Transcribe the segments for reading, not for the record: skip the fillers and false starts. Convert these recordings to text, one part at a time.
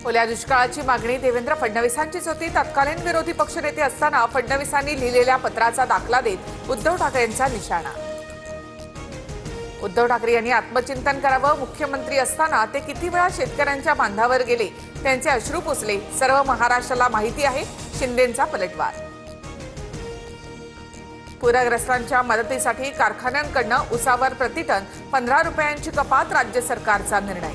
ओल्या दुष्काळाची मागणी देवेंद्र फडणवीसांचीच होती। तत्कालीन विरोधी पक्षनेते असताना फडणवीसांनी लिहिलेल्या पत्राचा दाखला देत उद्धव ठाकरेंचा निशाणा। उद्धव ठाकरे यांनी आत्मचिंतन करावं। मुख्यमंत्री असताना ते किती वेळा शेतकऱ्यांच्या बांधावर गेले, त्यांचे अश्रू पुसले, सर्व महाराष्ट्राला माहिती आहे। शिंदेंचा पलटवार। पूरग्रस्तांच्या मदतीसाठी कारखान्यांकडून उसावर प्रतिटन 15 रुपयांची कपात, राज्य सरकारचा निर्णय।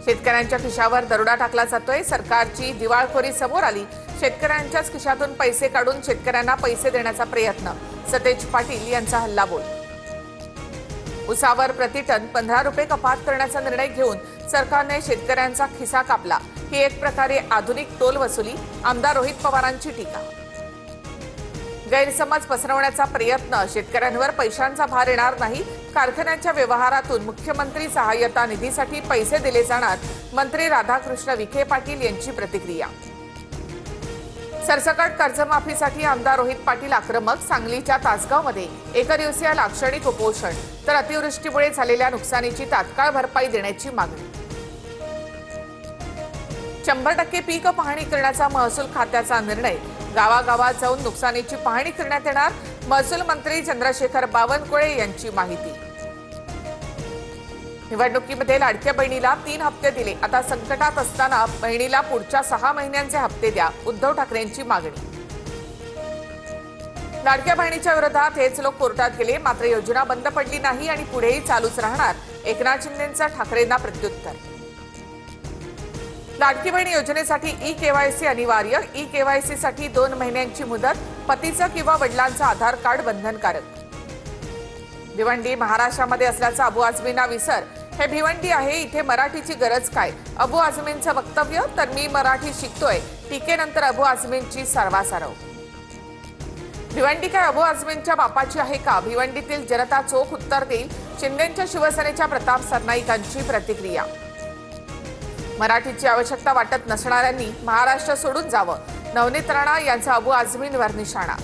शेतकऱ्यांच्या खिशावर दरोडा टाकला जातोय। सरकारची दिवाळखोरी समोर आली। शेतकऱ्यांच्याच खिशातून पैसे काढून शेतकऱ्यांना पैसे देण्याचा प्रयत्न, सतेज पाटील यांचा हल्लाबोल। उसावर प्रतिटन 15 रुपये कपात करण्याचा निर्णय घेऊन सरकारने शेतकऱ्यांचा खिसा कापला। ही एक प्रकारे आधुनिक टोल वसुली, आमदार रोहित पवारांची टीका। गैरसमज पसरवण्याचा प्रयत्न, शेतकऱ्यांवर पैशांचा भार येणार नाही। कारखान्यांच्या व्यवहारातून मुख्यमंत्री सहाय्यता निधीसाठी पैसे दिले जाणार, मंत्री राधाकृष्ण विखे पाटील यांची प्रतिक्रिया। सरसकट कर्जमाफीसाठी आमदार रोहित पाटील आक्रमक। सांगलीच्या तासगावमध्ये एकदिवसीय लाक्षणिक उपोषण, तर अतिवृष्टीमुळे झालेल्या नुकसानीची तात्काळ भरपाई देण्याची मागणी। 100% पीक पाहणी करण्याचा महसूल खात्याचा निर्णय। गावागावात जाऊन नुकसानीची पाहणी करण्यात येणार, महसूल मंत्री चंद्रशेखर बावनकुळे यांची माहिती। निवडणुकीमध्ये लाडक्या बहिणीला 3 हप्ते दिले, आता संकटात असताना बहिणीला पुढच्या 6 महिन्यांचे हप्ते द्या, उद्धव ठाकरेंची मागणी। लाडक्या बहिणीच्या विरोधात हेच लोक कोर्टात गेले, मात्र योजना बंद पडली नाही आणि पुढेही चालूच राहणार, एकनाथ शिंदेंचा ठाकरेंना प्रत्युत्तर। लाडकी बहीण योजनेसाठी ई-केवायसी अनिवार्य। ई-केवायसी साठी 2 महिन्यांची मुदत। पतीचं किंवा वडिलांचं आधार कार्ड बंधनकारक। भिवंडी महाराष्ट्रामध्ये असल्याचा अबू आझमींना विसर। हे भिवंडी आहे, इथे मराठीची गरज काय? अबू आझमींचं वक्तव्य। तर मी मराठी शिकतोय, टीकेनंतर अबू आझमींची सारवासारव। भिवंडी काय अबू आझमींच्या बापाची आहे का? भिवंडीतील जनता चोख उत्तर देईल, शिंदेंच्या शिवसेनेच्या प्रताप सरनाईकांची प्रतिक्रिया। मराठीची आवश्यकता वाटत नसणाऱ्यांनी महाराष्ट्र सोडून जावं, नवनीत राणा यांचा अबू आझमींवर निशाणा।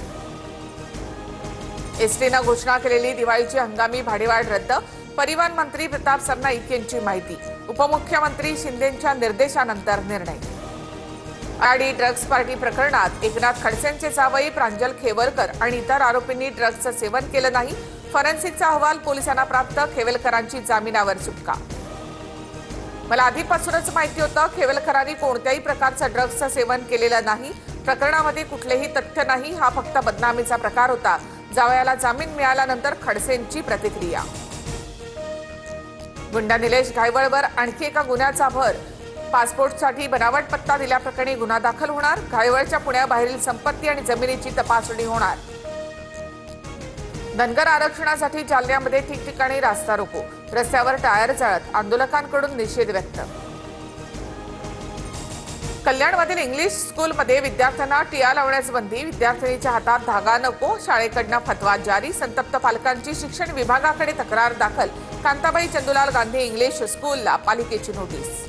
एसटीनं घोषणा केलेली दिवाळीची हंगामी भाडेवाढ रद्द, परिवहन मंत्री प्रताप सरनाईक यांची माहिती। उपमुख्यमंत्री शिंदेंच्या निर्देशानंतर निर्णय। आडी ड्रग्ज पार्टी प्रकरणात एकनाथ खडसेंचे जावई प्रांजल खेवलकर आणि इतर आरोपींनी ड्रग्जचं सेवन केलं नाही, फॉरेन्सिकचा अहवाल पोलिसांना प्राप्त, खेवलकरांची जामिनावर सुटका। मला आधीपासूनच माहिती होतं, खेवलकरांनी कोणत्याही प्रकारचं ड्रग्जचं सेवन केलेलं नाही, प्रकरणामध्ये कुठलेही तथ्य नाही, हा फक्त बदनामीचा प्रकार होता। जावयाला जामीन मिळाल्यानंतर खडसेंची प्रतिक्रिया। गुंडा निलेश घायवळवर आणखी एका गुन्ह्याचा भर, पासपोर्टसाठी बनावट पत्ता दिल्याप्रकरणी गुन्हा दाखल होणार, घायवळच्या पुण्याबाहेरील संपत्ती आणि जमिनीची तपासणी होणार। धनगर आरक्षणासाठी जालन्यामध्ये ठिकठिकाणी रास्ता रोको, रस्त्यावर टायर जळत, आंदोलकांकडून निषेध व्यक्त। कल्याणमधील इंग्लिश स्कूलमध्ये विद्यार्थ्यांना टिया लावण्यास बंदी, विद्यार्थिनीच्या हातात धागा नको, शाळेकडून फतवा जारी, संतप्त पालकांची शिक्षण विभागाकडे तक्रार दाखल, कांताबाई चंदूलाल गांधी इंग्लिश स्कूलला पालिकेची नोटीस।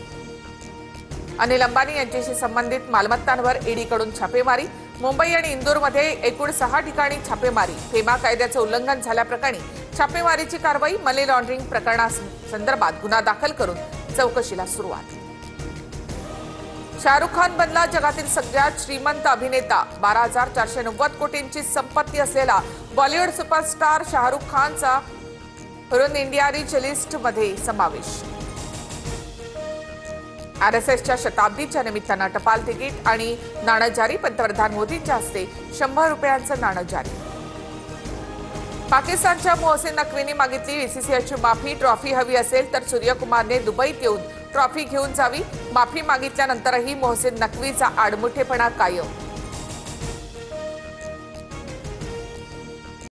अनिल अंबानी यांच्याशी संबंधित मालमत्तांवर ईडीकडून छापेमारी, मुंबई आणि इंदूरमध्ये एकूण 6 ठिकाणी छापेमारी, फेमा कायद्याचं उल्लंघन झाल्याप्रकरणी छापेमारीची कारवाई, मनी लॉन्ड्रिंग प्रकरणासंदर्भात गुन्हा दाखल करून चौकशीला सुरुवात। शाहरुख खान बनला जगातील सगळ्यात श्रीमंत अभिनेता, 12,490 कोटींची संपत्ती असलेला बॉलिवूड सुपरस्टार शाहरुख खानचा हुरुन इंडिया रिच लिस्टमध्ये समावेश। आरएसएसच्या शताब्दीच्या निमित्तानं टपाल तिकीट आणि नाणं जारी, पंतप्रधान मोदींच्या हस्ते 100 रुपयांचं नाणं जारी। पाकिस्तानच्या मोहसिन नकवींनी मागितली बीसीसीआयची माफी, ट्रॉफी हवी असेल तर सूर्यकुमारने दुबईत येऊन ट्रॉफी घेऊन जावी, माफी मागितल्यानंतरही मोहसिन नकवीचा आडमुठेपणा कायम।